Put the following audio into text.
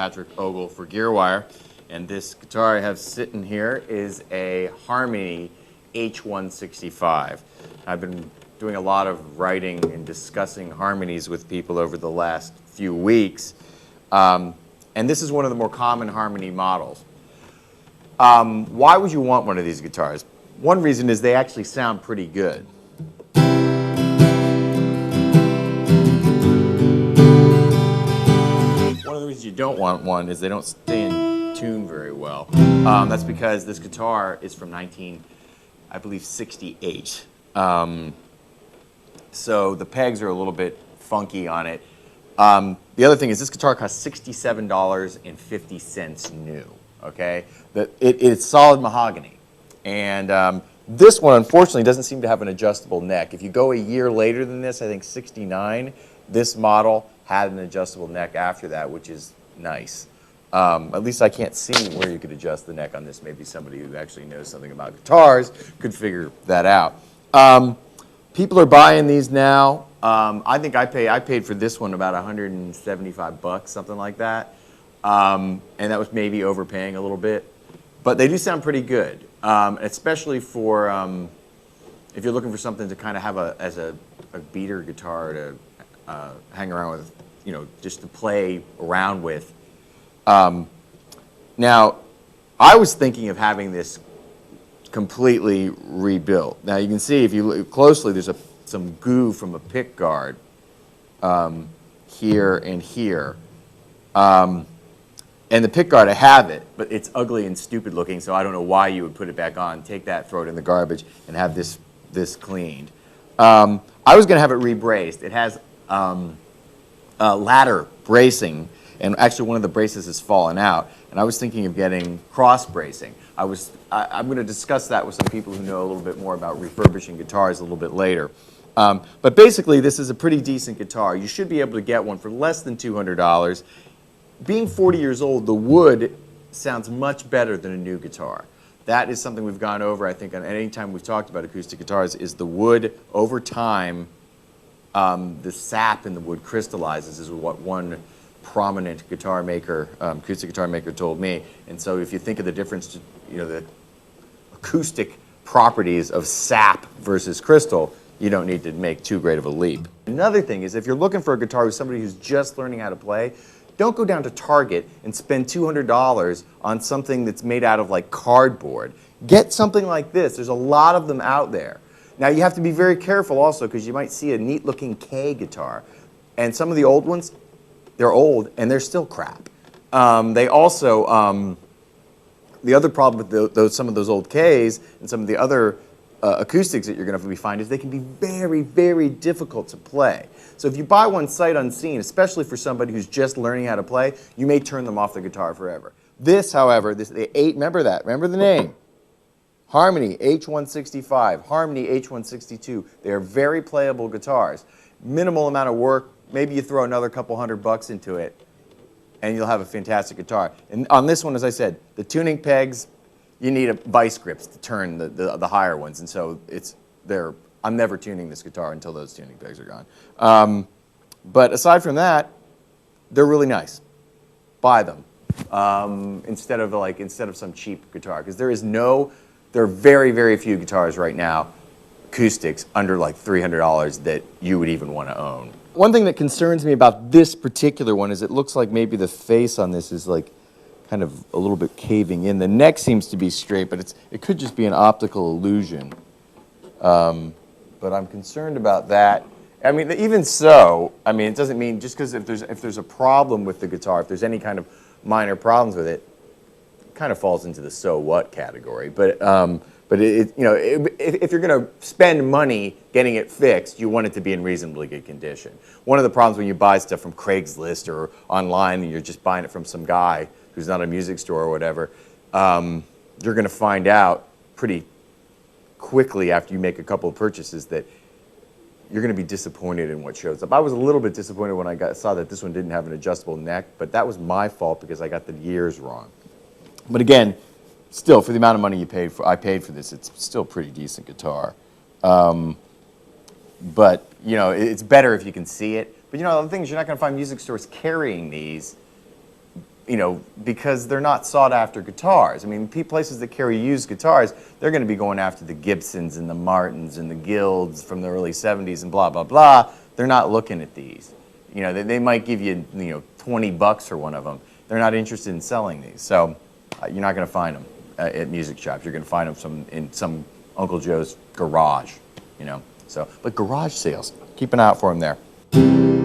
Patrick Ogle for GearWire, and this guitar I have sitting here is a Harmony H165. I've been doing a lot of writing and discussing harmonies with people over the last few weeks, and this is one of the more common Harmony models. Why would you want one of these guitars? One reason is they actually sound pretty good. One of the reasons you don't want one is they don't stay in tune very well. That's because this guitar is from I believe 68. So the pegs are a little bit funky on it. The other thing is this guitar costs $67.50 new. Okay, it's solid mahogany, and this one unfortunately doesn't seem to have an adjustable neck. If you go a year later than this, I think 69, this model had an adjustable neck after that, which is nice. At least I can't see where you could adjust the neck on this. Maybe somebody who actually knows something about guitars could figure that out. People are buying these now. I think I paid for this one about 175 bucks, something like that. And that was maybe overpaying a little bit. But they do sound pretty good, especially for if you're looking for something to kind of have as a beater guitar to hang around with, you know, just to play around with. Now, I was thinking of having this completely rebuilt. Now you can see if you look closely, there's some goo from a pick guard here and here. And the pick guard, I have it, but it's ugly and stupid looking, so I don't know why you would put it back on, take that, throw it in the garbage, and have this cleaned. I was going to have it rebraced. It has ladder bracing, and actually one of the braces has fallen out, and I was thinking of getting cross bracing. I'm going to discuss that with some people who know a little bit more about refurbishing guitars a little bit later. But basically, this is a pretty decent guitar. You should be able to get one for less than $200. Being 40 years old, the wood sounds much better than a new guitar. That is something we've gone over, I think, on any time we've talked about acoustic guitars, is the wood, over time, the sap in the wood crystallizes, is what one prominent guitar maker, acoustic guitar maker told me. And so if you think of the difference to, you know, the acoustic properties of sap versus crystal, you don't need to make too great of a leap. Another thing is if you're looking for a guitar with somebody who's just learning how to play, don't go down to Target and spend $200 on something that's made out of like cardboard. Get something like this. There's a lot of them out there. Now you have to be very careful also because you might see a neat looking K guitar. And some of the old ones, they're old and they're still crap. They also, the other problem with some of those old Ks and some of the other acoustics that you're going to find is they can be very, very difficult to play. So if you buy one sight unseen, especially for somebody who's just learning how to play, you may turn them off the guitar forever. This, however, remember the name, Harmony H165, Harmony H162. They are very playable guitars. Minimal amount of work. Maybe you throw another couple $100 into it, and you'll have a fantastic guitar. And on this one, as I said, the tuning pegs, you need vice grips to turn the higher ones, and so I'm never tuning this guitar until those tuning pegs are gone. But aside from that, they're really nice. Buy them instead of some cheap guitar, because there are very, very few guitars right now, acoustics under like $300 that you would even want to own. One thing that concerns me about this particular one is it looks like maybe the face on this is like kind of a little bit caving in. The neck seems to be straight, but it could just be an optical illusion. But I'm concerned about that. I mean, even so, I mean, it doesn't mean just because if there's a problem with the guitar, if there's any kind of minor problems with it, it kind of falls into the so what category. But you know, if you're going to spend money getting it fixed, you want it to be in reasonably good condition. One of the problems when you buy stuff from Craigslist or online and you're just buying it from some guy who's not a music store or whatever, you're going to find out pretty quickly after you make a couple of purchases that you're going to be disappointed in what shows up. I was a little bit disappointed when I saw that this one didn't have an adjustable neck, but that was my fault because I got the years wrong. But again, still, for the amount of money I paid for this, it's still a pretty decent guitar. But you know, it's better if you can see it. But you know, the thing is, you're not going to find music stores carrying these you know, because they're not sought after guitars. I mean, places that carry used guitars, they're going to be going after the Gibsons and the Martins and the Guilds from the early 70s and blah, blah, blah. They're not looking at these. You know, they might give you, you know, 20 bucks for one of them. They're not interested in selling these. So you're not going to find them at music shops. You're going to find them in some Uncle Joe's garage, you know. So, but garage sales, keep an eye out for them there.